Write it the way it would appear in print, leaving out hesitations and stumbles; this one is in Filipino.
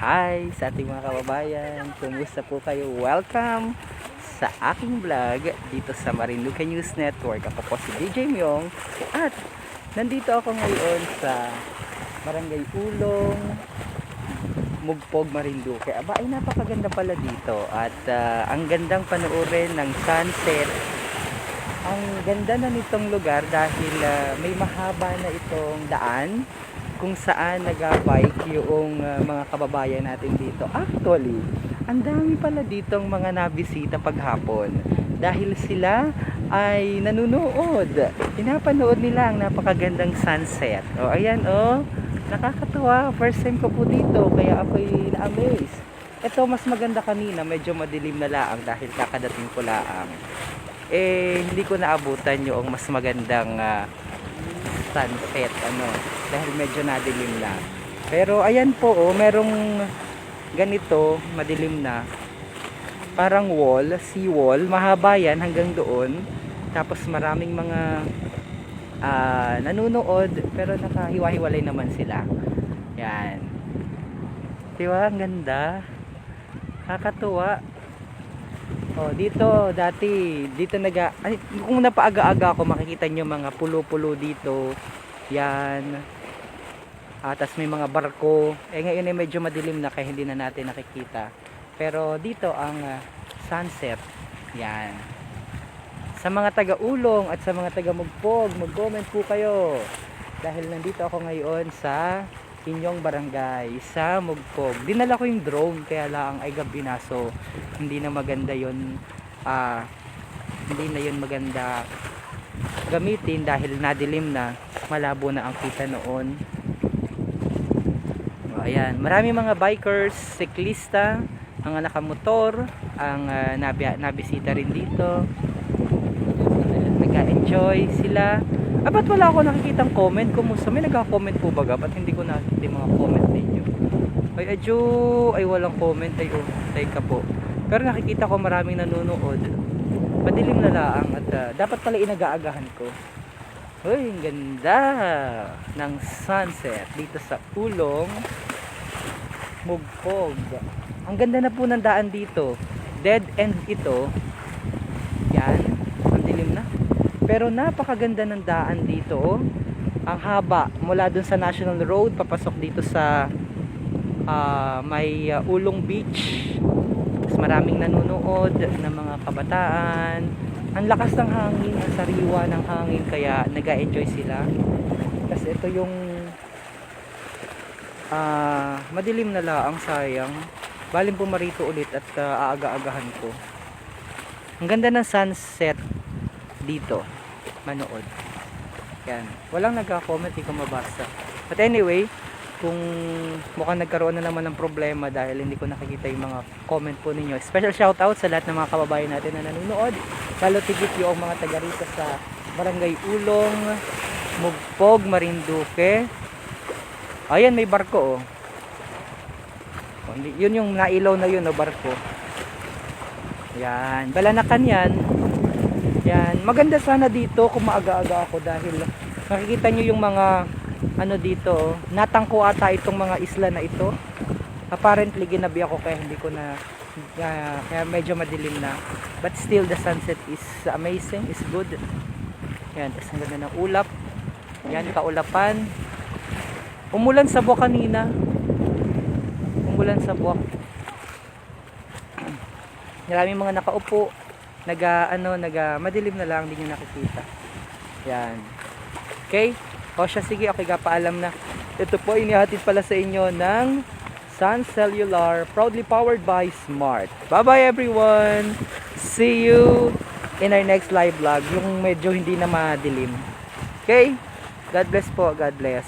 Hi sa ating mga kababayan, kumusta po kayo? Welcome sa aking vlog dito sa Marinduque News Network. Ako po si DJ Myong at nandito ako ngayon sa Barangay Ulong, Mugpog, Marinduque. Aba, ay napakaganda pala dito at ang gandang panoorin ng sunset. Ang ganda na nitong lugar dahil may mahaba na itong daan kung saan nag-bike yung mga kababayan natin dito. Actually, ang dami pala ditong mga nabisita paghapon dahil sila ay nanunood. Pinapanood nila ang napakagandang sunset. O ayan nakakatuwa. First time ko po dito kaya ako'y na-amaze. Ito mas maganda kanina, medyo madilim na laang dahil kakadating ko laang. Hindi ko naabutan yung mas magandang sunset dahil medyo nadilim na. Pero ayan po merong ganito madilim na parang wall, sea wall, mahaba yan hanggang doon, tapos maraming mga nanunood pero nakahiwa-hiwalay naman sila. Yan, diba ang ganda, kakatuwa. Dito dati kung napaaga-aga ako makikita nyo mga pulo-pulo dito. Yan. Tapos may mga barko. Ngayon ay medyo madilim na kaya hindi na natin nakikita. Pero dito ang sunset. Yan. Sa mga taga-Ulong at sa mga taga-Mugpog, mag-comment po kayo. Dahil nandito ako ngayon sa inyong barangay sa Mugpog. Dinala ko yung drone kaya lang ay gabi na, so hindi na maganda yun, hindi na yun maganda gamitin dahil nadilim na, malabo na ang kita noon. Ayan, marami mga bikers, siklista, mga nakamotor ang nabisita rin dito. Nag-enjoy sila. Ba't wala ako nakikitang comment? Kumusta? May nagka-comment po baga? Ba't hindi ko nakikita yung mga comment ninyo? Ay, adyo! Ay, walang comment. Ay, teka po. Pero nakikita ko maraming nanonood. Madilim na laang at dapat pala inagaagahan ko. Uy, ang ganda ng sunset dito sa Ulong, Mugpog. Ang ganda na po ng daan dito. Dead end ito. Yan. Ang dilim na. Pero napakaganda ng daan dito. Ang haba mula dun sa National Road papasok dito sa may Ulong Beach. Mas maraming nanonood ng mga kabataan. Ang lakas ng hangin, ang sariwa ng hangin kaya nag-enjoy sila. Kasi ito yung madilim na laang, sayang. Baling pumarito ulit at aaga-agahan ko. Ang ganda ng sunset dito, manood. Yan, walang nagka-comment, hindi ko mabasa. But anyway, kung mukhang nagkaroon na naman ng problema dahil hindi ko nakikita yung mga comment po ninyo, special shoutout sa lahat ng mga kababayan natin na nanonood, lalo tigit yung mga taga rito sa Barangay Ulong, Mugpog, Marinduque. Ayan, may barko yun yung nailaw na yun, barko. Yan, Balanakan yan. Yan, maganda sana dito kung maaga-aga ako dahil makikita nyo yung mga dito, natangko ata itong mga isla na ito. Apparently ginabi ako kaya hindi ko na kaya medyo madilim na, but still the sunset is amazing, is good. Yan, tapos ang ganda ng ulap. Yan, kaulapan. Umulan sa buwak kanina. Umulan sa buwak. Maraming mga nakaupo, madilim na lang, hindi nyo nakikita. Yan. Okay? Sige, okay, paalam na. Ito po, inihatid pala sa inyo ng Sun Cellular, proudly powered by Smart. Bye-bye everyone! See you in our next live vlog, yung medyo hindi na madilim. Okay? God bless po, God bless.